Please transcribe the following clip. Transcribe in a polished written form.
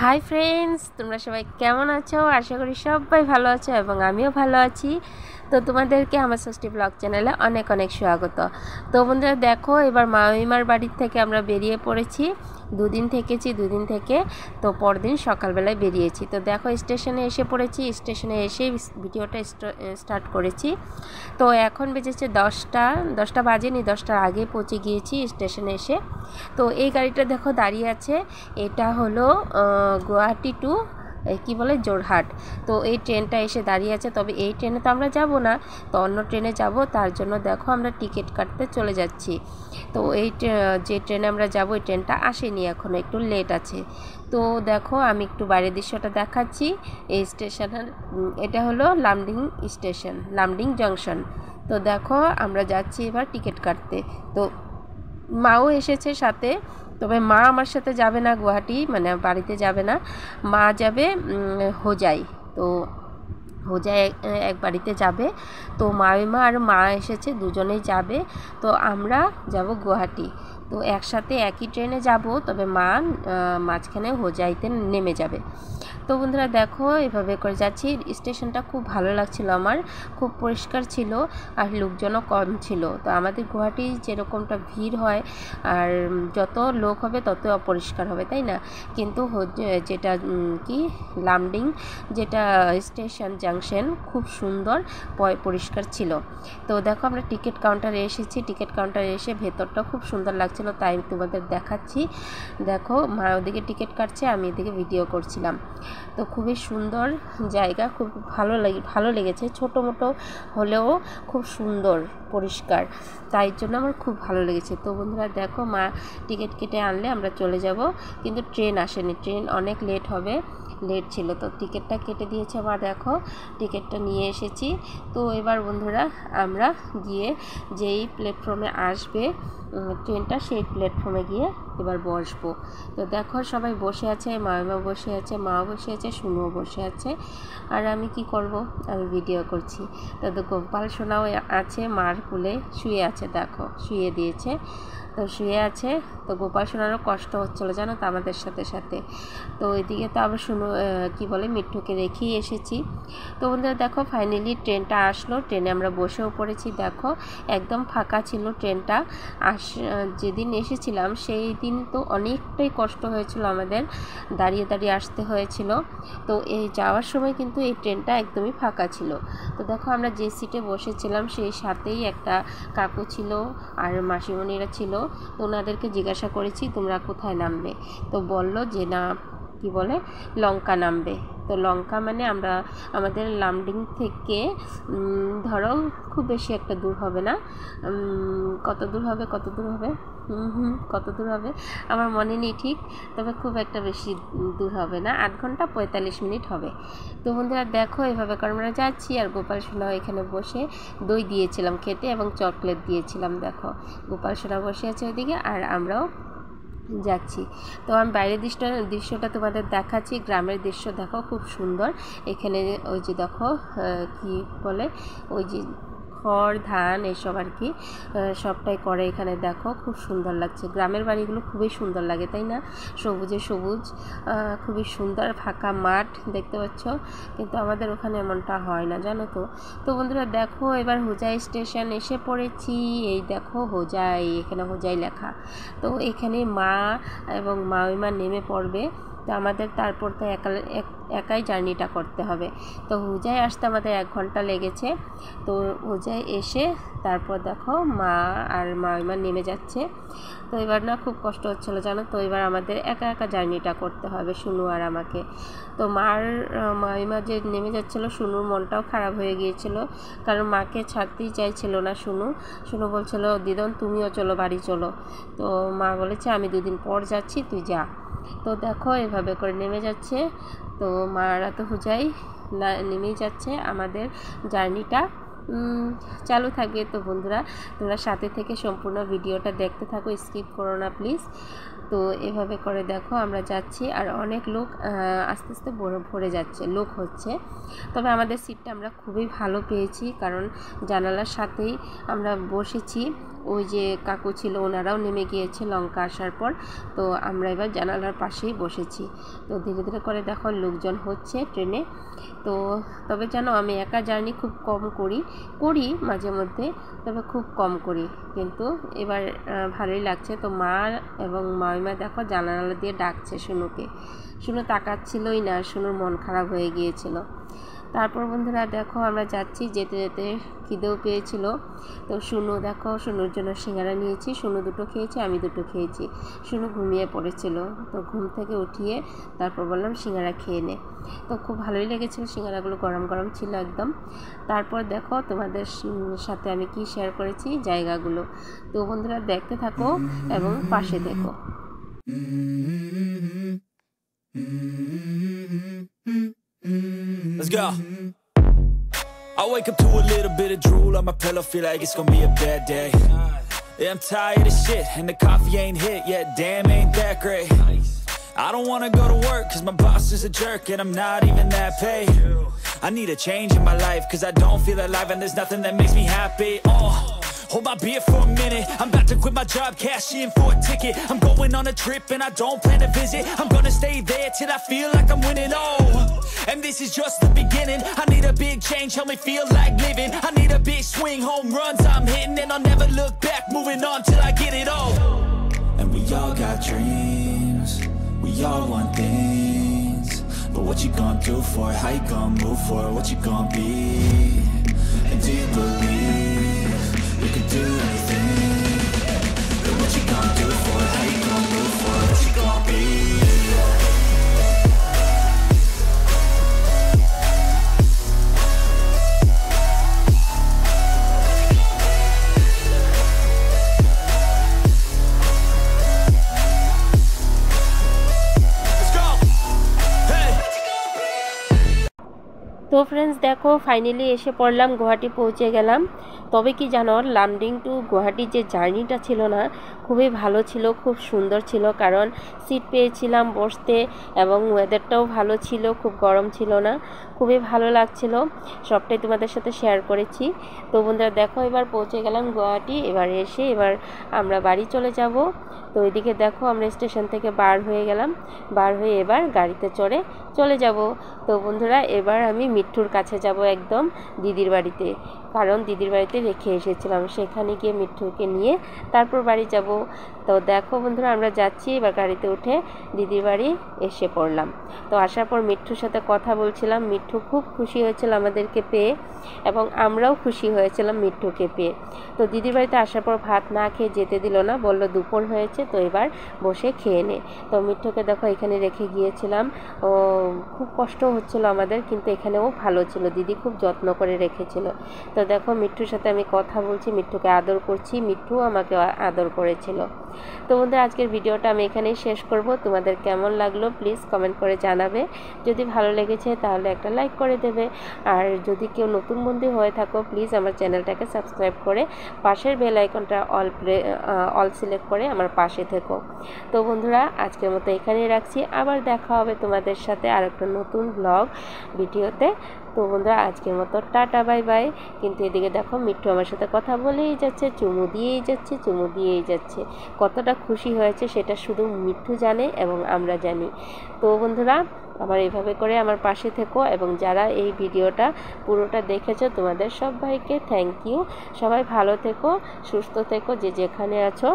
Hi friends, তোমরা সবাই কেমন আছো? আশা করি সবাই ভালো আছো এবং আমিও ভালো আছি। তো তোমাদেরকে আমার ষষ্ঠী ব্লগ চ্যানেলে অনেক অনেক স্বাগত। তো বন্ধুরা দেখো, এবার মামিমার বাড়ির থেকে আমরা বেরিয়ে পড়েছি। দুদিন থেকে তো পরদিন সকালবেলায় বেরিয়েছি। তো দেখো স্টেশনে এসে পড়েছি, স্টেশনে এসেই ভিডিওটা স্টার্ট করেছি। তো এখন বেজেছে 10টা বাজেনি, 10টার আগে পৌঁছে গিয়েছি স্টেশনে এসে। তো এই গাড়িটা দেখো দাঁড়িয়ে আছে, এটা হলো গুয়াহাটি টু কি বলে জোরহাট। তো এই ট্রেনটা এসে দাঁড়িয়ে আছে, তবে এই ট্রেনে তো আমরা যাব না, তো অন্য ট্রেনে যাব। তার জন্য দেখো আমরা টিকিট কাটতে চলে যাচ্ছি। তো এই যে ট্রেনে আমরা যাব ওই ট্রেনটা আসেনি এখনও, একটু লেট আছে। তো দেখো আমি একটু বাইরের দৃশ্যটা দেখাচ্ছি। এই স্টেশনের এটা হলো লামডিং স্টেশন, লামডিং জংশন। তো দেখো আমরা যাচ্ছি এবার টিকিট কাটতে। তো মাও এসেছে সাথে, তবে মা আমার সাথে যাবে না গুয়াহাটি, মানে বাড়িতে যাবে না। মা যাবে হোজাই। তো হোজাই এক বাড়িতে যাবে। তো মামিমা আর মা এসেছে, দুজনেই যাবে। তো আমরা যাব গুয়াহাটি। তো একসাথে একই ট্রেনে যাব, তবে মা মাঝখানে হোজাইতে নেমে যাবে। তো বন্ধুরা দেখো এভাবে করে যাচ্ছি। স্টেশনটা খুব ভালো লাগছিল আমার, খুব পরিষ্কার ছিল আর লোকজনও কম ছিল। তো আমাদের গুয়াহাটি যেরকমটা ভিড় হয় আর যত লোক হবে তত অপরিষ্কার হবে, তাই না? কিন্তু যেটা কি লামডিং যেটা স্টেশন জাংশন খুব সুন্দর পরিষ্কার ছিল। তো দেখো আমরা টিকিট কাউন্টারে এসেছি, টিকিট কাউন্টারে এসে ভেতরটা খুব সুন্দর লাগছিল, তাই তোমাদের দেখাচ্ছি। দেখো মা ওদিকে টিকিট কাটছে, আমি এদিকে ভিডিও করছিলাম। তো খুবই সুন্দর জায়গা, খুব ভালো লেগেছে। ছোটো মোটো হলেও খুব সুন্দর পরিষ্কার, তাই জন্য আমার খুব ভালো লেগেছে। তো বন্ধুরা দেখো মা টিকিট কেটে আনলে আমরা চলে যাব, কিন্তু ট্রেন আসেনি, ট্রেন অনেক লেট হবে, লেট ছিল। তো টিকিটটা কেটে দিয়েছে মা, দেখো টিকিটটা নিয়ে এসেছি। তো এবার বন্ধুরা আমরা গিয়ে যেই প্ল্যাটফর্মে আসবে ট্রেনটা, সেই প্ল্যাটফর্মে গিয়ে এবার বসবো। তো দেখো সবাই বসে আছে, মাও বসে আছে, মাও বসে আছে, শুনুও বসে আছে, আর আমি কি করব, আমি ভিডিও করছি। তো গোপাল সোনাও আছে, মার কোলে শুয়ে আছে, দেখো শুয়ে দিয়েছে। তো শুয়ে আছে, তো গোপাল সোনারও কষ্ট হচ্ছিলো জানো তো আমাদের সাথে সাথে। তো ওইদিকে তো আবার কি বলে মিঠুকে রেখেই এসেছি। তো বন্ধুরা দেখো ফাইনালি ট্রেনটা আসলো, ট্রেনে আমরা বসেও পড়েছি। দেখো একদম ফাঁকা ছিল ট্রেনটা। যেদিন এসেছিলাম সেই দিন তো অনেকটাই কষ্ট হয়েছিল আমাদের, দাঁড়িয়ে দাঁড়িয়ে আসতে হয়েছিল। তো এই যাওয়ার সময় কিন্তু এই ট্রেনটা একদমই ফাঁকা ছিল। তো দেখো আমরা যে সিটে বসেছিলাম সেই সাথেই একটা কাকু ছিল আর মাসিমণিরা ছিল। তো ওনাদেরকে জিজ্ঞাসা করেছি তোমরা কোথায় নামবে, তো বলল যে না কি বলে লঙ্কা নামবে। তো লঙ্কা মানে আমরা আমাদের লামডিং থেকে ধরো খুব বেশি একটা দূর হবে না, কত দূর হবে কত দূর হবে আমার মনে নেই ঠিক, তবে খুব একটা বেশি দূর হবে না, 8 ঘন্টা 45 মিনিট হবে। তো বন্ধুরা দেখো এভাবে করে আমরা যাচ্ছি, আর গোপাল সোনাও এখানে বসে দই দিয়েছিলাম খেতে এবং চকলেট দিয়েছিলাম। দেখো গোপাল সোনা বসে আছে ওইদিকে আর আমরাও যাচ্ছি। তো আমি বাইরের দৃশ্যটা তোমাদের দেখাচ্ছি, গ্রামের দৃশ্য দেখো খুব সুন্দর। এখানে ওই যে দেখো কি বলে ওই যে খড় ধান এসব আর কি সবটাই করে এখানে। দেখো খুব সুন্দর লাগছে, গ্রামের বাড়িগুলো খুবই সুন্দর লাগে, তাই না? সবুজে সবুজ, খুবই সুন্দর ফাঁকা মাঠ দেখতে পাচ্ছ, কিন্তু আমাদের ওখানে এমনটা হয় না জানো তো। তো বন্ধুরা দেখো এবার হোজাই স্টেশন এসে পড়েছি, এই দেখো হোজাই, এখানে হোজাই লেখা। তো এখানে মা এবং মামিমা নেমে পড়বে। তো আমাদের তারপর তো একাই জার্নিটা করতে হবে। তো হোজাই আসতে আমাদের 1 ঘন্টা লেগেছে। তো হোজাই এসে তারপর দেখো মা আর মামিমা নেমে যাচ্ছে। তো এবার না খুব কষ্ট হচ্ছিলো জানো তো, এবার আমাদের একা একা জার্নিটা করতে হবে শুনু আর আমাকে। তো মামিমা যে নেমে যাচ্ছিলো, শুনুর মনটাও খারাপ হয়ে গিয়েছিল, কারণ মাকে ছাড়তেই চাইছিল না শুনু বলছিল দিদন তুমিও চলো, বাড়ি চলো। তো মা বলেছে আমি 2 দিন পর যাচ্ছি, তুই যা। তো দেখো এভাবে করে নেমে যাচ্ছে। তো মারা তো হোজাই নেমেই যাচ্ছে, আমাদের জার্নিটা চালু থাকবে। তো বন্ধুরা তোমরা সাথে থেকে সম্পূর্ণ ভিডিওটা দেখতে থাকো, স্কিপ করো না প্লিজ। তো এভাবে করে দেখো আমরা যাচ্ছি, আর অনেক লোক আস্তে আস্তে ভরে যাচ্ছে, লোক হচ্ছে। তবে আমাদের সিটটা আমরা খুবই ভালো পেয়েছি, কারণ জানালার সাথেই আমরা বসেছি। ওই যে কাকু ছিল ওনারাও নেমে গিয়েছে লঙ্কা আসার পর। তো আমরা এবার জানালার পাশেই বসেছি। তো ধীরে ধীরে করে দেখো লোকজন হচ্ছে ট্রেনে। তো তবে জানো আমি একা জার্নি খুব কম করি মাঝে মধ্যে, তবে খুব কম করি, কিন্তু এবার ভালোই লাগছে। তো মা এবং মামিমা দেখো জানালা দিয়ে ডাকছে শুনুকে। শুনু তাকাচ্ছিলই না, শুনুর মন খারাপ হয়ে গিয়েছিল। তারপর বন্ধুরা দেখো আমরা যাচ্ছি, যেতে যেতে খিদেও পেয়েছিল। তো শুনু দেখো, শুনুর জন্য সিঙ্গারা নিয়েছি। শুনু দুটো খেয়েছে, আমি দুটো খেয়েছি। শুনু ঘুমিয়ে পড়েছিল, তো ঘুম থেকে উঠিয়ে তারপর বললাম সিঙ্গারা খেয়ে নে। তো খুব ভালোই লেগেছিল, সিঙ্গারাগুলো গরম গরম ছিল একদম। তারপর দেখো তোমাদের সাথে আমি কি শেয়ার করেছি জায়গাগুলো। তো বন্ধুরা দেখতে থাকো এবং পাশে দেখো। Let's go. I wake up to a little bit of drool on my pillow, feel like it's gonna be a bad day. Yeah, I'm tired of shit, and the coffee ain't hit yet, damn ain't that great. I don't wanna go to work, cause my boss is a jerk, and I'm not even that paid. I need a change in my life, cause I don't feel alive, and there's nothing that makes me happy. Hold my beer for a minute, I'm about to quit my job, cash in for a ticket. I'm going on a trip and I don't plan to visit. I'm gonna stay there till I feel like I'm winning, and this is just the beginning. I need a big change, help me feel like living. I need a big swing, home runs I'm hitting, and I'll never look back, moving on till I get it all. And we all got dreams, we all want things, but what you gonna do for it? How you gonna move for it? What you gonna be? And do you believe you can do anything? But what you gonna do for it? How you gonna move for it? What you gonna be? তো friends দেখো finally এসে পড়লাম, গুয়াহাটি পৌঁছে গেলাম। তবে কি জানো, Lumding two গুয়াহাটির যে জার্নিটা ছিল না, খুবই ভালো ছিল, খুব সুন্দর ছিল। কারণ সিট পেয়েছিলাম বসতে এবং ওয়েদারটাও ভালো ছিল, খুব গরম ছিল না, খুবই ভালো লাগছিল। সবটাই তোমাদের সাথে শেয়ার করেছি। তো বন্ধুরা দেখো এবার পৌঁছে গেলাম গুয়াহাটি। এবার আমরা বাড়ি চলে যাব। তো এদিকে দেখো আমরা স্টেশন থেকে বার হয়ে গেলাম, বার হয়ে এবার গাড়িতে চলে যাব। তো বন্ধুরা এবার আমি মিঠুর কাছে যাব একদম দিদির বাড়িতে, কারণ দিদির বাড়িতে রেখে এসেছিলাম। সেখানে গিয়ে মিঠুকে নিয়ে তারপর বাড়ি যাব। তো দেখো বন্ধুরা আমরা যাচ্ছি, এবার গাড়িতে উঠে দিদির বাড়ি এসে পড়লাম। তো আসার পর মিঠুর সাথে কথা বলছিলাম। মিঠু খুব খুশি হয়েছিল আমাদেরকে পেয়ে এবং আমরাও খুশি হয়েছিলাম মিঠুকে পেয়ে। তো দিদির বাড়িতে আসার পর ভাত না খেয়ে যেতে দিল না, বলল দুপুর হয়েছে, তো এবার বসে খেয়ে নে। তো মিঠুকে দেখো এখানে রেখে গিয়েছিলাম, ও খুব কষ্ট হচ্ছিল আমাদের, কিন্তু এখানেও ভালো ছিল, দিদি খুব যত্ন করে রেখেছিল। তো দেখো মিঠুর সাথে আমি কথা বলছি, মিঠুকে আদর করছি, মিঠু আমাকে আদর করেছিল। তো বন্ধুরা আজকের ভিডিওটা আমি এখানেই শেষ করব। তোমাদের কেমন লাগলো প্লিজ কমেন্ট করে জানাবে। যদি ভালো লেগেছে তাহলে একটা লাইক করে দেবে, আর যদি কেউ নতুন বন্ধু হয়ে থাকো প্লিজ আমার চ্যানেলটাকে সাবস্ক্রাইব করে পাশের বেল আইকনটা অল সিলেক্ট করে আমার পাশে থেকো। তো বন্ধুরা আজকের মতো এখানেই রাখছি, আবার দেখা হবে তোমাদের সাথে আর একটা নতুন ব্লগ ভিডিওতে। তো বন্ধুরা আজকের মতো টাটা বাই বাই। কিন্তু এদিকে দেখো মিঠু আমার সাথে কথা বলেই যাচ্ছে, চুমু দিয়েই যাচ্ছে। কতটা খুশি হয়েছে সেটা শুধু মিঠু জানে এবং আমরা জানি। তো বন্ধুরা আমার এইভাবে করে আমার পাশে থেকো, এবং যারা এই ভিডিওটা পুরোটা দেখেছো তোমাদের সবাইকে থ্যাংক ইউ। সবাই ভালো থেকো, সুস্থ থেকো, যে যেখানে আছো।